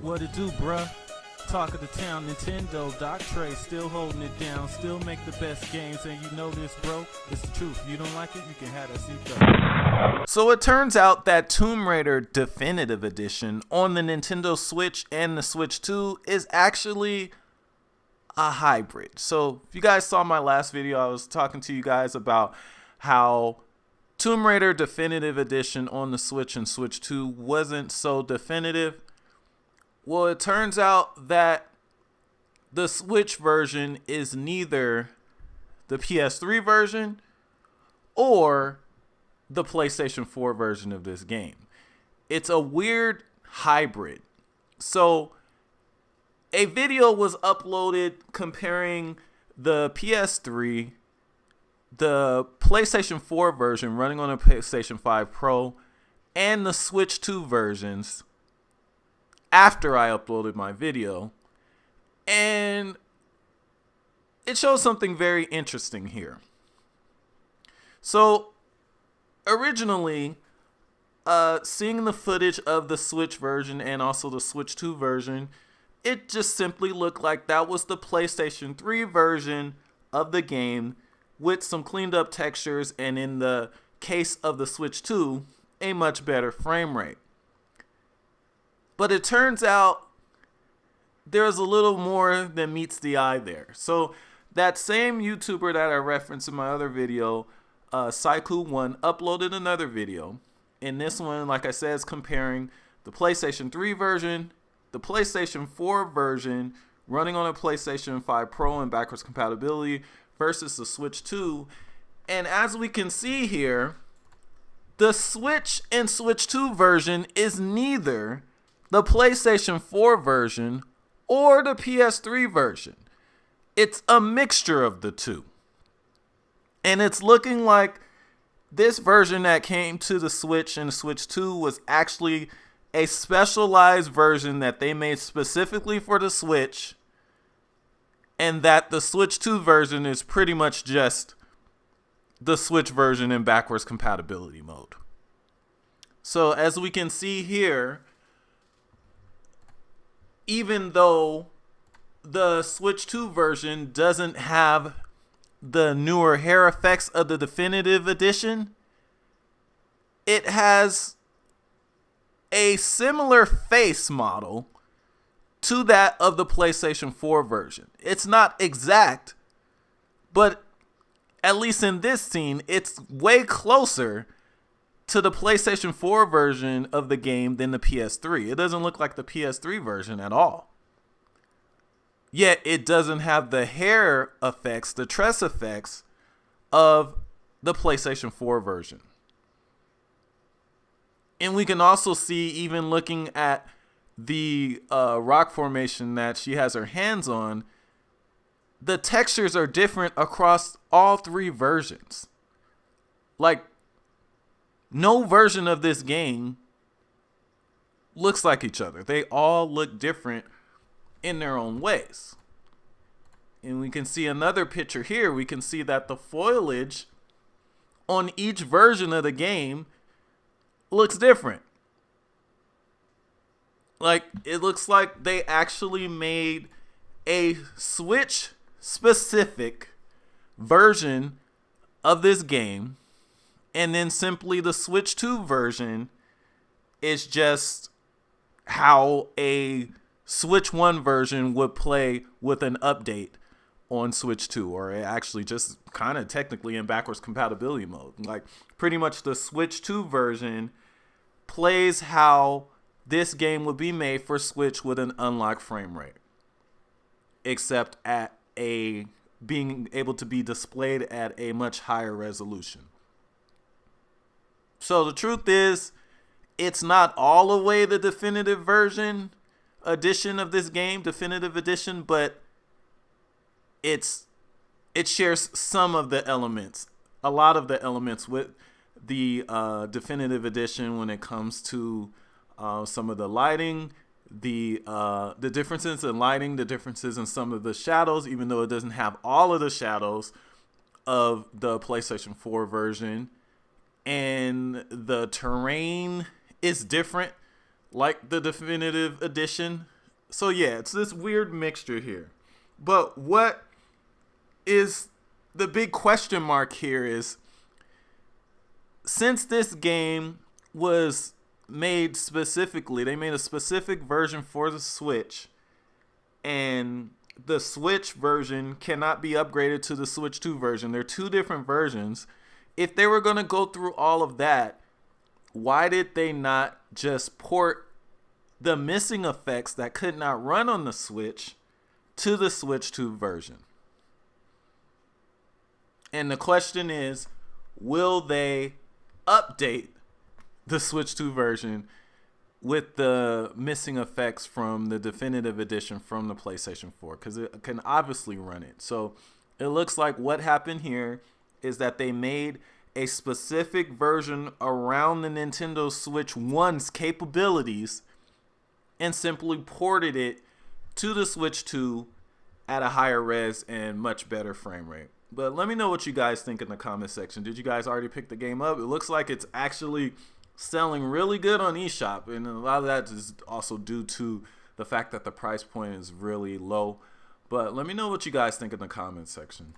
What it do, bruh? Talk of the town, Nintendo, Doc Trey, still holding it down, still make the best games, and you know this, bro. It's the truth. If you don't like it, you can have that seatbelt. So it turns out that Tomb Raider Definitive Edition on the Nintendo Switch and the Switch 2 is actually a hybrid. So if you guys saw my last video, I was talking to you guys about how Tomb Raider Definitive Edition on the Switch and Switch 2 wasn't so definitive. Well, it turns out that the Switch version is neither the PS3 version or the PlayStation 4 version of this game. It's a weird hybrid. So a video was uploaded comparing the PS3, the PlayStation 4 version running on a PlayStation 5 Pro, and the Switch 2 versions after I uploaded my video. And it shows something very interesting here. So originally, seeing the footage of the Switch version and also the Switch 2 version, it just simply looked like that was the PlayStation 3 version of the game with some cleaned up textures, and in the case of the Switch 2, a much better frame rate. But it turns out there's a little more than meets the eye there. So that same YouTuber that I referenced in my other video, Saiku1, uploaded another video. And this one, like I said, is comparing the PlayStation 3 version, the PlayStation 4 version running on a PlayStation 5 Pro and backwards compatibility versus the Switch 2. And as we can see here, the Switch and Switch 2 version is neither the PlayStation 4 version or the PS3 version. It's a mixture of the two. And it's looking like this version that came to the Switch and the Switch 2 was actually a specialized version that they made specifically for the Switch, and that the Switch 2 version is pretty much just the Switch version in backwards compatibility mode. So as we can see here, even though the Switch 2 version doesn't have the newer hair effects of the Definitive Edition, it has a similar face model to that of the PlayStation 4 version. It's not exact, but at least in this scene, it's way closer to the PlayStation 4 version of the game than the PS3. It doesn't look like the PS3 version at all. Yet it doesn't have the hair effects, the tress effects of the PlayStation 4 version. And we can also see, even looking at the rock formation that she has her hands on, the textures are different across all three versions. Like, no version of this game looks like each other. They all look different in their own ways. And we can see another picture here. We can see that the foliage on each version of the game looks different. Like, it looks like they actually made a Switch specific version of this game, and then simply the Switch 2 version is just how a Switch 1 version would play with an update on Switch 2, or actually just kind of technically in backwards compatibility mode. Like, pretty much the Switch 2 version plays how this game would be made for Switch with an unlocked frame rate, except at a being able to be displayed at a much higher resolution. So the truth is, it's not all the way the definitive version edition of this game, definitive edition, but it shares some of the elements, a lot of the elements with the definitive edition when it comes to some of the lighting, the differences in lighting, the differences in some of the shadows, even though it doesn't have all of the shadows of the PlayStation 4 version. And the terrain is different. like the definitive edition. So yeah, it's this weird mixture here. But what is the big question mark here is, since this game was made specifically, they made a specific version for the Switch, and the Switch version cannot be upgraded to the Switch 2 version. They're two different versions. If they were going to go through all of that, why did they not just port the missing effects that could not run on the Switch to the Switch 2 version? And the question is, will they update the Switch 2 version with the missing effects from the definitive edition from the PlayStation 4? Because it can obviously run it. So it looks like what happened here is that they made a specific version around the Nintendo Switch 1's capabilities and simply ported it to the Switch 2 at a higher res and much better frame rate. But let me know what you guys think in the comment section. Did you guys already pick the game up? It looks like it's actually selling really good on eShop, and a lot of that is also due to the fact that the price point is really low. But let me know what you guys think in the comment section.